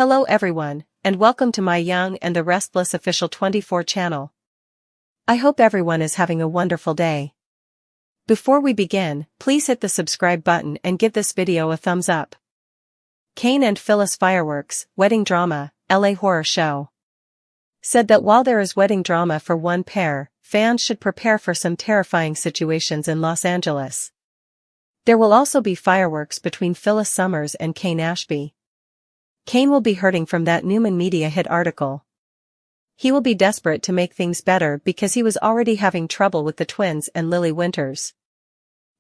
Hello everyone, and welcome to my Young and the Restless official 24 channel. I hope everyone is having a wonderful day. Before we begin, please hit the subscribe button and give this video a thumbs up. Kane and Phyllis fireworks, wedding drama, LA horror show. Said that while there is wedding drama for one pair, fans should prepare for some terrifying situations in Los Angeles. There will also be fireworks between Phyllis Summers and Kane Ashby. Kane will be hurting from that Newman media hit article. He will be desperate to make things better because he was already having trouble with the twins and Lily Winters.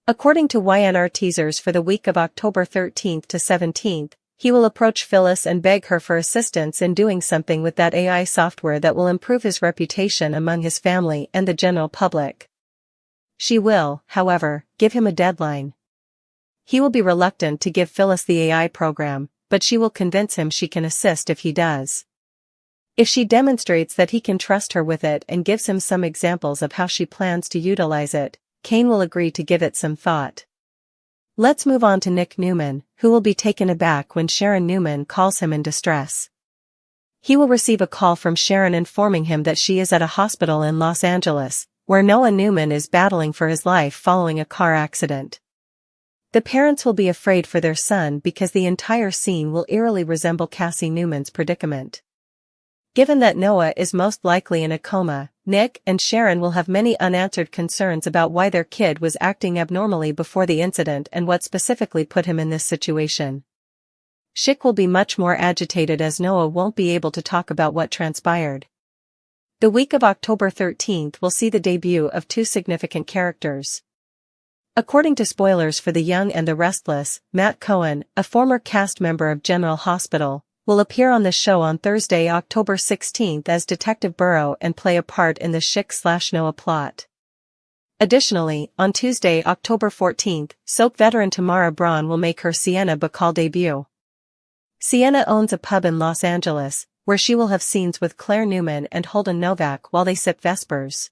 According to YNR teasers for the week of October 13th to 17th, he will approach Phyllis and beg her for assistance in doing something with that AI software that will improve his reputation among his family and the general public. She will, however, give him a deadline. He will be reluctant to give Phyllis the AI program, but she will convince him she can assist if he does. If she demonstrates that he can trust her with it and gives him some examples of how she plans to utilize it, Kane will agree to give it some thought. Let's move on to Nick Newman, who will be taken aback when Sharon Newman calls him in distress. He will receive a call from Sharon informing him that she is at a hospital in Los Angeles, where Noah Newman is battling for his life following a car accident. The parents will be afraid for their son because the entire scene will eerily resemble Cassie Newman's predicament. Given that Noah is most likely in a coma, Nick and Sharon will have many unanswered concerns about why their kid was acting abnormally before the incident and what specifically put him in this situation. Schick will be much more agitated as Noah won't be able to talk about what transpired. The week of October 13th will see the debut of two significant characters. According to spoilers for The Young and the Restless, Matt Cohen, a former cast member of General Hospital, will appear on the show on Thursday, October 16th as Detective Burrow and play a part in the Schick/Noah plot. Additionally, on Tuesday, October 14th, soap veteran Tamara Braun will make her Sienna Bacall debut. Sienna owns a pub in Los Angeles, where she will have scenes with Claire Newman and Holden Novak while they sip Vespers.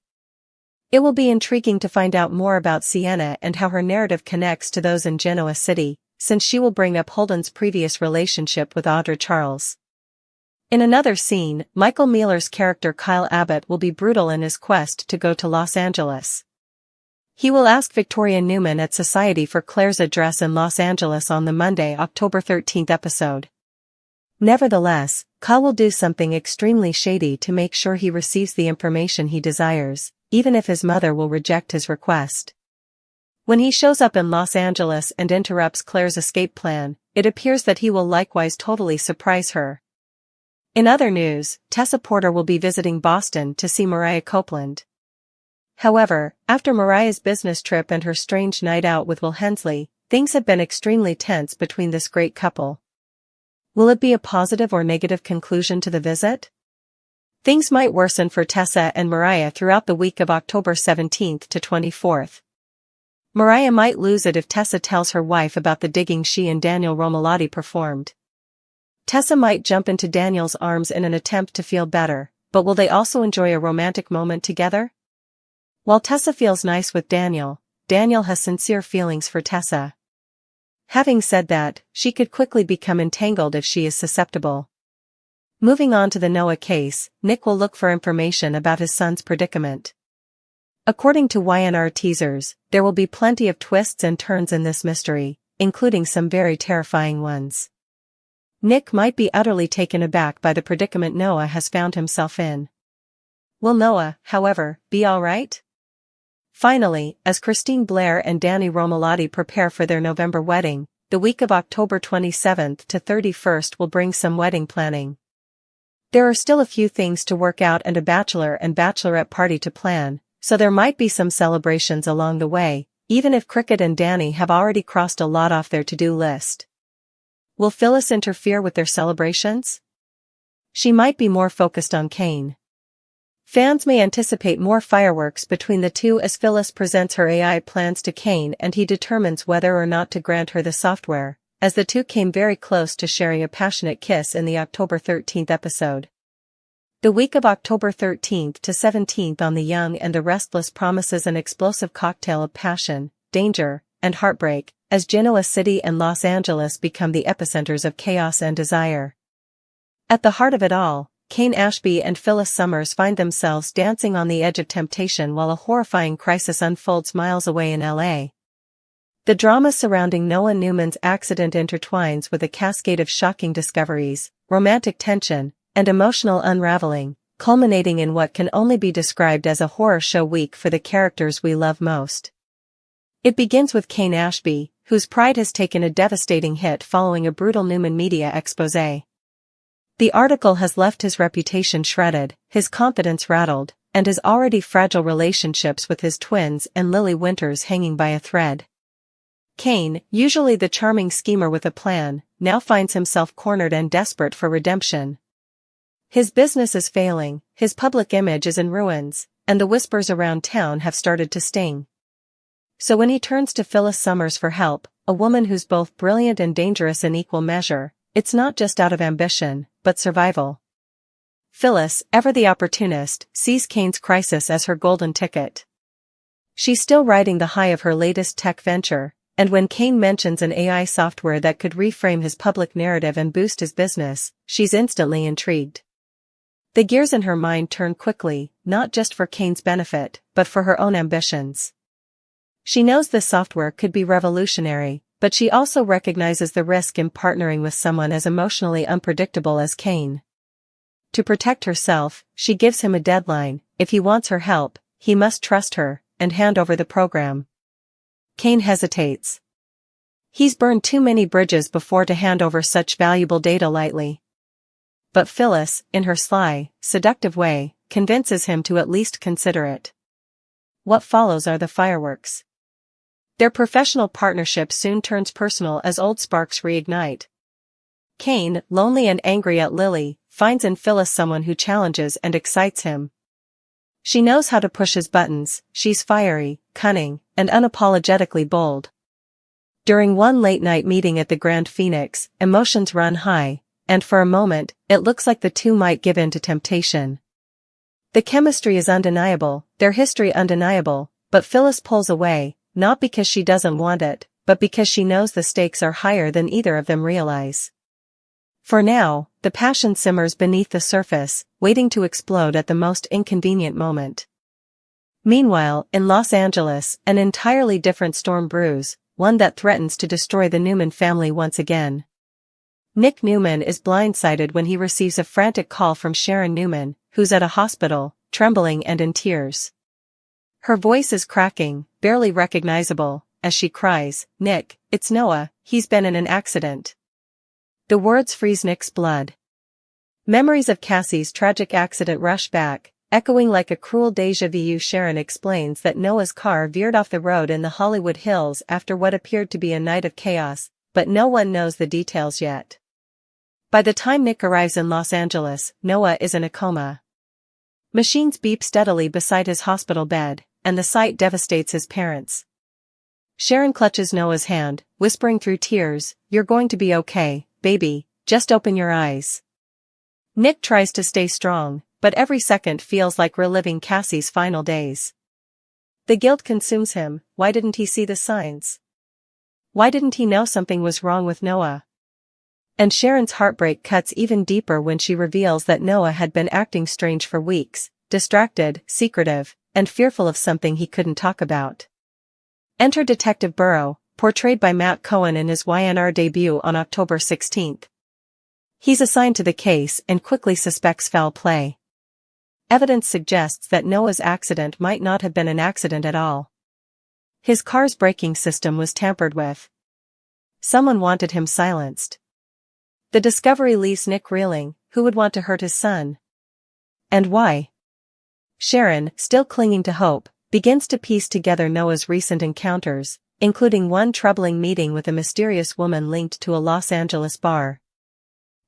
It will be intriguing to find out more about Sienna and how her narrative connects to those in Genoa City, since she will bring up Holden's previous relationship with Audra Charles. In another scene, Michael Mealer's character Kyle Abbott will be brutal in his quest to go to Los Angeles. He will ask Victoria Newman at Society for Claire's address in Los Angeles on the Monday, October 13th episode. Nevertheless, Kyle will do something extremely shady to make sure he receives the information he desires, even if his mother will reject his request. When he shows up in Los Angeles and interrupts Claire's escape plan, it appears that he will likewise totally surprise her. In other news, Tessa Porter will be visiting Boston to see Mariah Copeland. However, after Mariah's business trip and her strange night out with Will Hensley, things have been extremely tense between this great couple. Will it be a positive or negative conclusion to the visit? Things might worsen for Tessa and Mariah throughout the week of October 17th to 24th. Mariah might lose it if Tessa tells her wife about the digging she and Daniel Romalotti performed. Tessa might jump into Daniel's arms in an attempt to feel better, but will they also enjoy a romantic moment together? While Tessa feels nice with Daniel, Daniel has sincere feelings for Tessa. Having said that, she could quickly become entangled if she is susceptible. Moving on to the Noah case, Nick will look for information about his son's predicament. According to YNR teasers, there will be plenty of twists and turns in this mystery, including some very terrifying ones. Nick might be utterly taken aback by the predicament Noah has found himself in. Will Noah, however, be alright? Finally, as Christine Blair and Danny Romalotti prepare for their November wedding, the week of October 27th to 31st will bring some wedding planning. There are still a few things to work out and a bachelor and bachelorette party to plan, so there might be some celebrations along the way, even if Cricket and Danny have already crossed a lot off their to-do list. Will Phyllis interfere with their celebrations? She might be more focused on Kane. Fans may anticipate more fireworks between the two as Phyllis presents her AI plans to Kane and he determines whether or not to grant her the software, as the two came very close to sharing a passionate kiss in the October 13th episode. The week of October 13th to 17th on The Young and the Restless promises an explosive cocktail of passion, danger, and heartbreak, as Genoa City and Los Angeles become the epicenters of chaos and desire. At the heart of it all, Kane Ashby and Phyllis Summers find themselves dancing on the edge of temptation while a horrifying crisis unfolds miles away in LA. The drama surrounding Noah Newman's accident intertwines with a cascade of shocking discoveries, romantic tension, and emotional unraveling, culminating in what can only be described as a horror show week for the characters we love most. It begins with Kane Ashby, whose pride has taken a devastating hit following a brutal Newman media expose. The article has left his reputation shredded, his confidence rattled, and his already fragile relationships with his twins and Lily Winters hanging by a thread. Kane, usually the charming schemer with a plan, now finds himself cornered and desperate for redemption. His business is failing, his public image is in ruins, and the whispers around town have started to sting. So when he turns to Phyllis Summers for help, a woman who's both brilliant and dangerous in equal measure, it's not just out of ambition, but survival. Phyllis, ever the opportunist, sees Kane's crisis as her golden ticket. She's still riding the high of her latest tech venture, and when Kane mentions an AI software that could reframe his public narrative and boost his business, she's instantly intrigued. The gears in her mind turn quickly, not just for Kane's benefit, but for her own ambitions. She knows this software could be revolutionary, but she also recognizes the risk in partnering with someone as emotionally unpredictable as Kane. To protect herself, she gives him a deadline: if he wants her help, he must trust her, and hand over the program. Kane hesitates. He's burned too many bridges before to hand over such valuable data lightly. But Phyllis, in her sly, seductive way, convinces him to at least consider it. What follows are the fireworks. Their professional partnership soon turns personal as old sparks reignite. Kane, lonely and angry at Lily, finds in Phyllis someone who challenges and excites him. She knows how to push his buttons, she's fiery, cunning, and unapologetically bold. During one late-night meeting at the Grand Phoenix, emotions run high, and for a moment, it looks like the two might give in to temptation. The chemistry is undeniable, their history undeniable, but Phyllis pulls away, not because she doesn't want it, but because she knows the stakes are higher than either of them realize. For now, the passion simmers beneath the surface, waiting to explode at the most inconvenient moment. Meanwhile, in Los Angeles, an entirely different storm brews, one that threatens to destroy the Newman family once again. Nick Newman is blindsided when he receives a frantic call from Sharon Newman, who's at a hospital, trembling and in tears. Her voice is cracking, barely recognizable, as she cries, "Nick, it's Noah, he's been in an accident." The words freeze Nick's blood. Memories of Cassie's tragic accident rush back, echoing like a cruel déjà vu. Sharon explains that Noah's car veered off the road in the Hollywood Hills after what appeared to be a night of chaos, but no one knows the details yet. By the time Nick arrives in Los Angeles, Noah is in a coma. Machines beep steadily beside his hospital bed, and the sight devastates his parents. Sharon clutches Noah's hand, whispering through tears, "You're going to be okay, baby, just open your eyes." Nick tries to stay strong, but every second feels like reliving Cassie's final days. The guilt consumes him. Why didn't he see the signs? Why didn't he know something was wrong with Noah? And Sharon's heartbreak cuts even deeper when she reveals that Noah had been acting strange for weeks, distracted, secretive, and fearful of something he couldn't talk about. Enter Detective Burrow, portrayed by Matt Cohen in his YNR debut on October 16. He's assigned to the case and quickly suspects foul play. Evidence suggests that Noah's accident might not have been an accident at all. His car's braking system was tampered with. Someone wanted him silenced. The discovery leaves Nick reeling. Who would want to hurt his son? And why? Sharon, still clinging to hope, begins to piece together Noah's recent encounters, including one troubling meeting with a mysterious woman linked to a Los Angeles bar.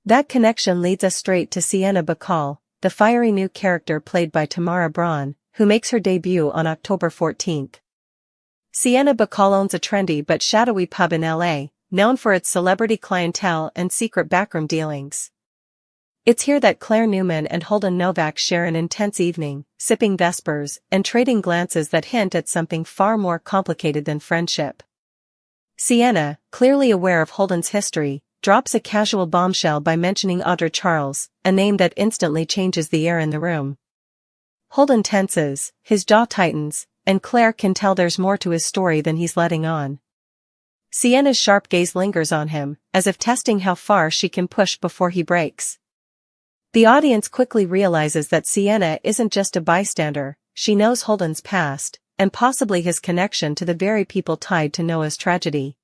That connection leads us straight to Sienna Bacall, the fiery new character played by Tamara Braun, who makes her debut on October 14. Sienna Bacall owns a trendy but shadowy pub in LA, known for its celebrity clientele and secret backroom dealings. It's here that Claire Newman and Holden Novak share an intense evening, sipping Vespers and trading glances that hint at something far more complicated than friendship. Sienna, clearly aware of Holden's history, drops a casual bombshell by mentioning Audra Charles, a name that instantly changes the air in the room. Holden tenses, his jaw tightens, and Claire can tell there's more to his story than he's letting on. Sienna's sharp gaze lingers on him, as if testing how far she can push before he breaks. The audience quickly realizes that Sienna isn't just a bystander, she knows Holden's past, and possibly his connection to the very people tied to Noah's tragedy.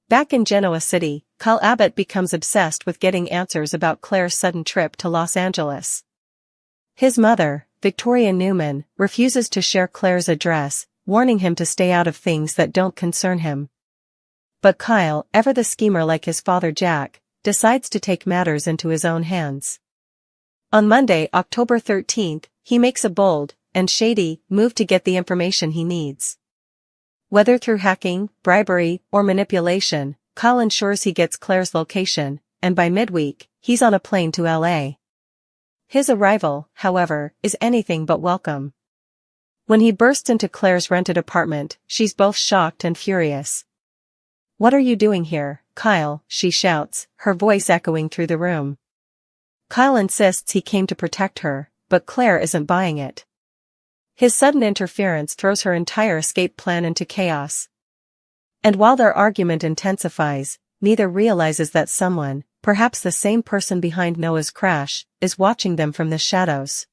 Back in Genoa City, Kyle Abbott becomes obsessed with getting answers about Claire's sudden trip to Los Angeles. His mother, Victoria Newman, refuses to share Claire's address, warning him to stay out of things that don't concern him. But Kyle, ever the schemer like his father Jack, decides to take matters into his own hands. On Monday, October 13th, he makes a bold, and shady, move to get the information he needs. Whether through hacking, bribery, or manipulation, Kyle ensures he gets Claire's location, and by midweek, he's on a plane to LA. His arrival, however, is anything but welcome. When he bursts into Claire's rented apartment, she's both shocked and furious. "What are you doing here, Kyle?" she shouts, her voice echoing through the room. Kyle insists he came to protect her, but Claire isn't buying it. His sudden interference throws her entire escape plan into chaos. And while their argument intensifies, neither realizes that someone, perhaps the same person behind Noah's crash, is watching them from the shadows.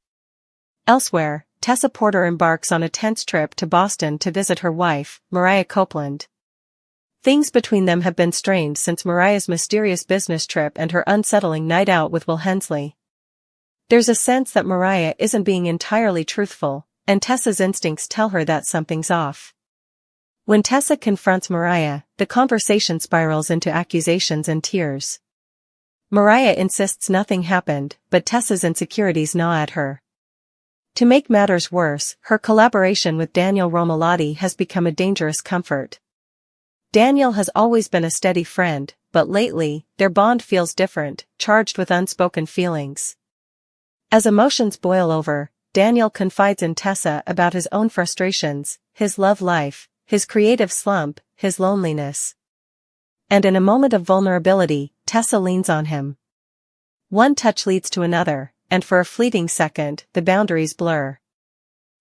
Elsewhere, Tessa Porter embarks on a tense trip to Boston to visit her wife, Mariah Copeland. Things between them have been strained since Mariah's mysterious business trip and her unsettling night out with Will Hensley. There's a sense that Mariah isn't being entirely truthful, and Tessa's instincts tell her that something's off. When Tessa confronts Mariah, the conversation spirals into accusations and tears. Mariah insists nothing happened, but Tessa's insecurities gnaw at her. To make matters worse, her collaboration with Daniel Romalotti has become a dangerous comfort. Daniel has always been a steady friend, but lately, their bond feels different, charged with unspoken feelings. As emotions boil over, Daniel confides in Tessa about his own frustrations, his love life, his creative slump, his loneliness. And in a moment of vulnerability, Tessa leans on him. One touch leads to another, and for a fleeting second, the boundaries blur.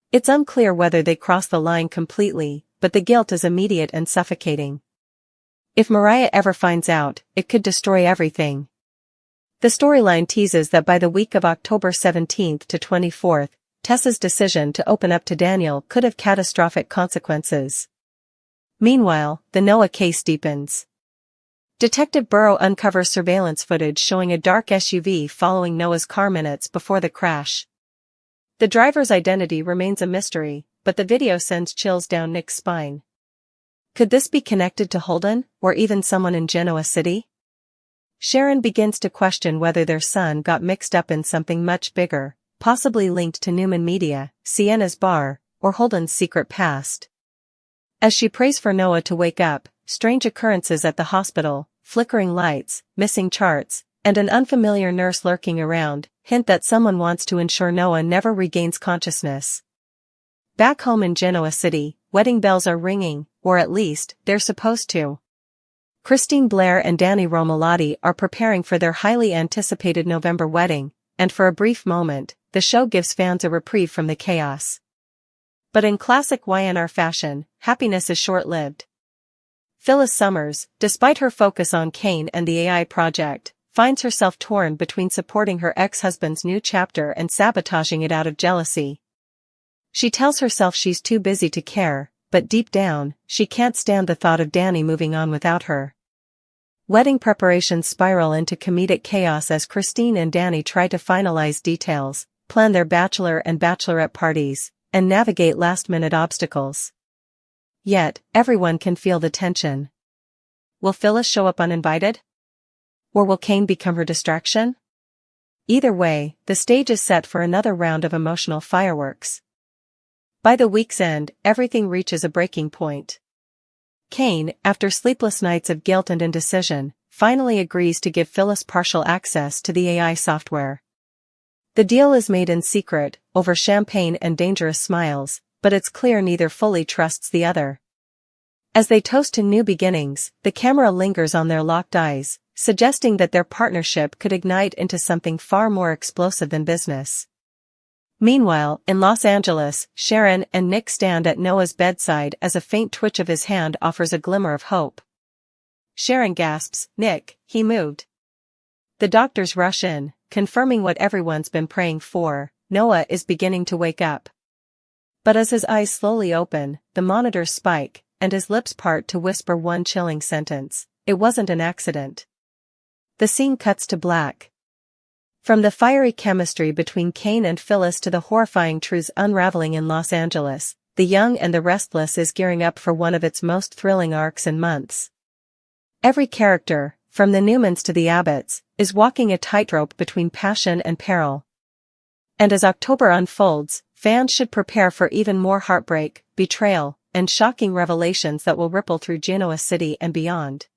It's unclear whether they cross the line completely, but the guilt is immediate and suffocating. If Mariah ever finds out, it could destroy everything. The storyline teases that by the week of October 17th to 24th, Tessa's decision to open up to Daniel could have catastrophic consequences. Meanwhile, the Noah case deepens. Detective Burrow uncovers surveillance footage showing a dark SUV following Noah's car minutes before the crash. The driver's identity remains a mystery, but the video sends chills down Nick's spine. Could this be connected to Holden, or even someone in Genoa City? Sharon begins to question whether their son got mixed up in something much bigger, possibly linked to Newman Media, Sienna's bar, or Holden's secret past. As she prays for Noah to wake up, strange occurrences at the hospital, flickering lights, missing charts, and an unfamiliar nurse lurking around, hint that someone wants to ensure Noah never regains consciousness. Back home in Genoa City, wedding bells are ringing, or at least, they're supposed to. Christine Blair and Danny Romalotti are preparing for their highly anticipated November wedding, and for a brief moment, the show gives fans a reprieve from the chaos. But in classic YNR fashion, happiness is short-lived. Phyllis Summers, despite her focus on Kane and the AI project, finds herself torn between supporting her ex-husband's new chapter and sabotaging it out of jealousy. She tells herself she's too busy to care, but deep down, she can't stand the thought of Danny moving on without her. Wedding preparations spiral into comedic chaos as Christine and Danny try to finalize details, plan their bachelor and bachelorette parties, and navigate last-minute obstacles. Yet, everyone can feel the tension. Will Phyllis show up uninvited? Or will Kane become her distraction? Either way, the stage is set for another round of emotional fireworks. By the week's end, everything reaches a breaking point. Kane, after sleepless nights of guilt and indecision, finally agrees to give Phyllis partial access to the AI software. The deal is made in secret, over champagne and dangerous smiles, but it's clear neither fully trusts the other. As they toast to new beginnings, the camera lingers on their locked eyes, suggesting that their partnership could ignite into something far more explosive than business. Meanwhile, in Los Angeles, Sharon and Nick stand at Noah's bedside as a faint twitch of his hand offers a glimmer of hope. Sharon gasps, "Nick, he moved." The doctors rush in, confirming what everyone's been praying for. Noah is beginning to wake up. But as his eyes slowly open, the monitors spike, and his lips part to whisper one chilling sentence: "It wasn't an accident." The scene cuts to black. From the fiery chemistry between Kane and Phyllis to the horrifying truths unraveling in Los Angeles, The Young and the Restless is gearing up for one of its most thrilling arcs in months. Every character, from the Newmans to the Abbotts, is walking a tightrope between passion and peril. And as October unfolds, fans should prepare for even more heartbreak, betrayal, and shocking revelations that will ripple through Genoa City and beyond.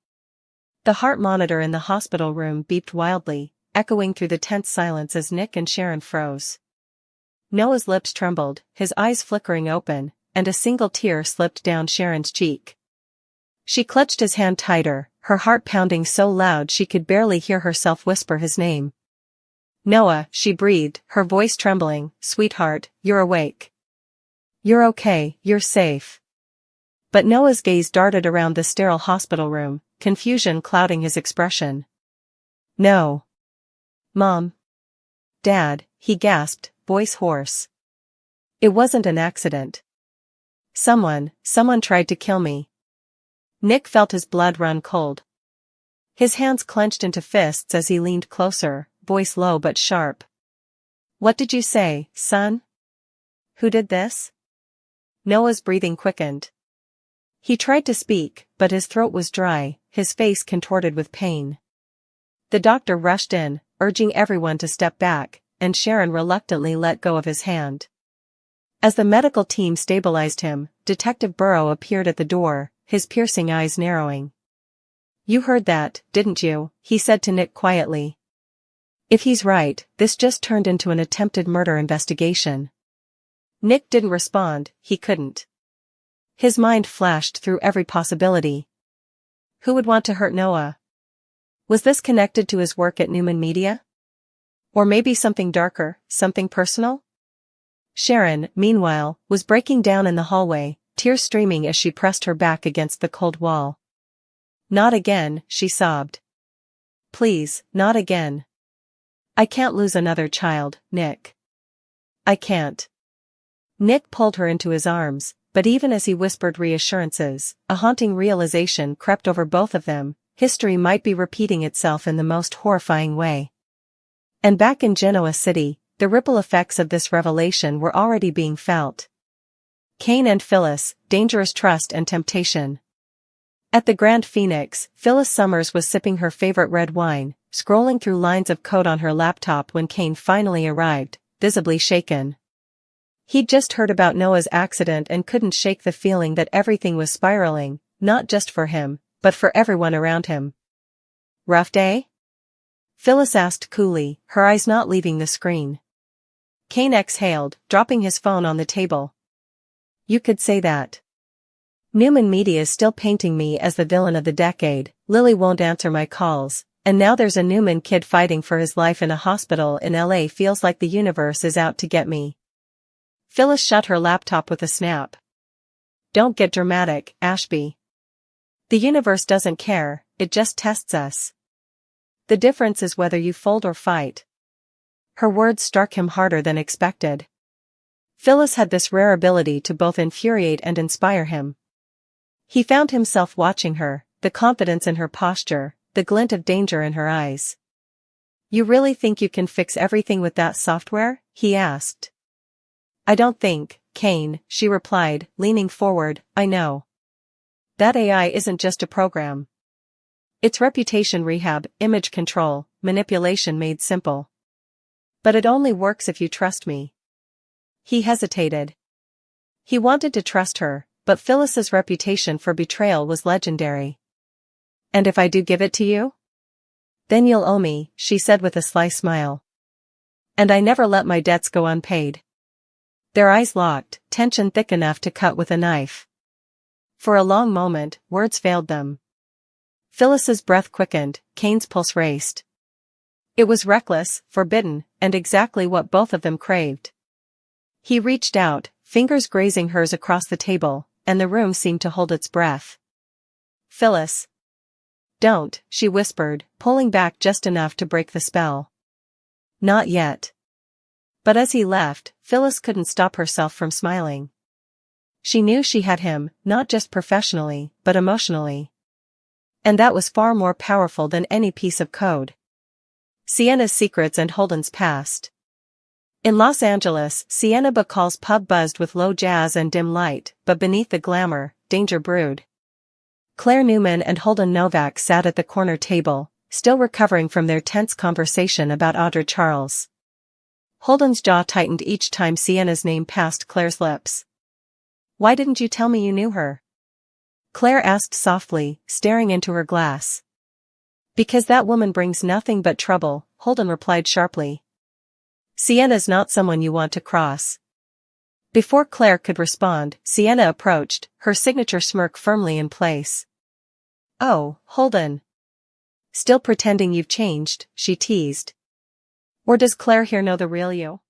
The heart monitor in the hospital room beeped wildly, echoing through the tense silence as Nick and Sharon froze. Noah's lips trembled, his eyes flickering open, and a single tear slipped down Sharon's cheek. She clutched his hand tighter, her heart pounding so loud she could barely hear herself whisper his name. "Noah," she breathed, her voice trembling, "Sweetheart, you're awake. You're okay, you're safe." But Noah's gaze darted around the sterile hospital room, confusion clouding his expression. "No. Mom. Dad," he gasped, voice hoarse. "It wasn't an accident. Someone tried to kill me." Nick felt his blood run cold. His hands clenched into fists as he leaned closer, voice low but sharp. "What did you say, son? Who did this?" Noah's breathing quickened. He tried to speak, but his throat was dry, his face contorted with pain. The doctor rushed in, urging everyone to step back, and Sharon reluctantly let go of his hand. As the medical team stabilized him, Detective Burrow appeared at the door, his piercing eyes narrowing. "You heard that, didn't you?" he said to Nick quietly. "If he's right, this just turned into an attempted murder investigation." Nick didn't respond, he couldn't. His mind flashed through every possibility. Who would want to hurt Noah? Was this connected to his work at Newman Media? Or maybe something darker, something personal? Sharon, meanwhile, was breaking down in the hallway, tears streaming as she pressed her back against the cold wall. "Not again," she sobbed. "Please, not again. I can't lose another child, Nick. I can't." Nick pulled her into his arms, but even as he whispered reassurances, a haunting realization crept over both of them: history might be repeating itself in the most horrifying way. And back in Genoa City, the ripple effects of this revelation were already being felt. Kane and Phyllis, dangerous trust and temptation. At the Grand Phoenix, Phyllis Summers was sipping her favorite red wine, scrolling through lines of code on her laptop when Kane finally arrived, visibly shaken. He'd just heard about Noah's accident and couldn't shake the feeling that everything was spiraling, not just for him, but for everyone around him. "Rough day?" Phyllis asked coolly, her eyes not leaving the screen. Kane exhaled, dropping his phone on the table. "You could say that. Newman Media is still painting me as the villain of the decade, Lily won't answer my calls, and now there's a Newman kid fighting for his life in a hospital in LA. Feels like the universe is out to get me." Phyllis shut her laptop with a snap. "Don't get dramatic, Ashby. The universe doesn't care, it just tests us. The difference is whether you fold or fight." Her words struck him harder than expected. Phyllis had this rare ability to both infuriate and inspire him. He found himself watching her, the confidence in her posture, the glint of danger in her eyes. "You really think you can fix everything with that software?" he asked. "I don't think, Kane," she replied, leaning forward. "I know. That AI isn't just a program. It's reputation rehab, image control, manipulation made simple. But it only works if you trust me." He hesitated. He wanted to trust her, but Phyllis's reputation for betrayal was legendary. "And if I do give it to you? Then you'll owe me," she said with a sly smile. "And I never let my debts go unpaid." Their eyes locked, tension thick enough to cut with a knife. For a long moment, words failed them. Phyllis's breath quickened, Kane's pulse raced. It was reckless, forbidden, and exactly what both of them craved. He reached out, fingers grazing hers across the table, and the room seemed to hold its breath. "Phyllis. Don't," she whispered, pulling back just enough to break the spell. "Not yet." But as he left, Phyllis couldn't stop herself from smiling. She knew she had him, not just professionally, but emotionally. And that was far more powerful than any piece of code. Sienna's secrets and Holden's past. In Los Angeles, Sienna Bacall's pub buzzed with low jazz and dim light, but beneath the glamour, danger brewed. Claire Newman and Holden Novak sat at the corner table, still recovering from their tense conversation about Audra Charles. Holden's jaw tightened each time Sienna's name passed Claire's lips. "Why didn't you tell me you knew her?" Claire asked softly, staring into her glass. "Because that woman brings nothing but trouble," Holden replied sharply. "Sienna's not someone you want to cross." Before Claire could respond, Sienna approached, her signature smirk firmly in place. "Oh, Holden. Still pretending you've changed," she teased. "Or does Claire here know the real you?"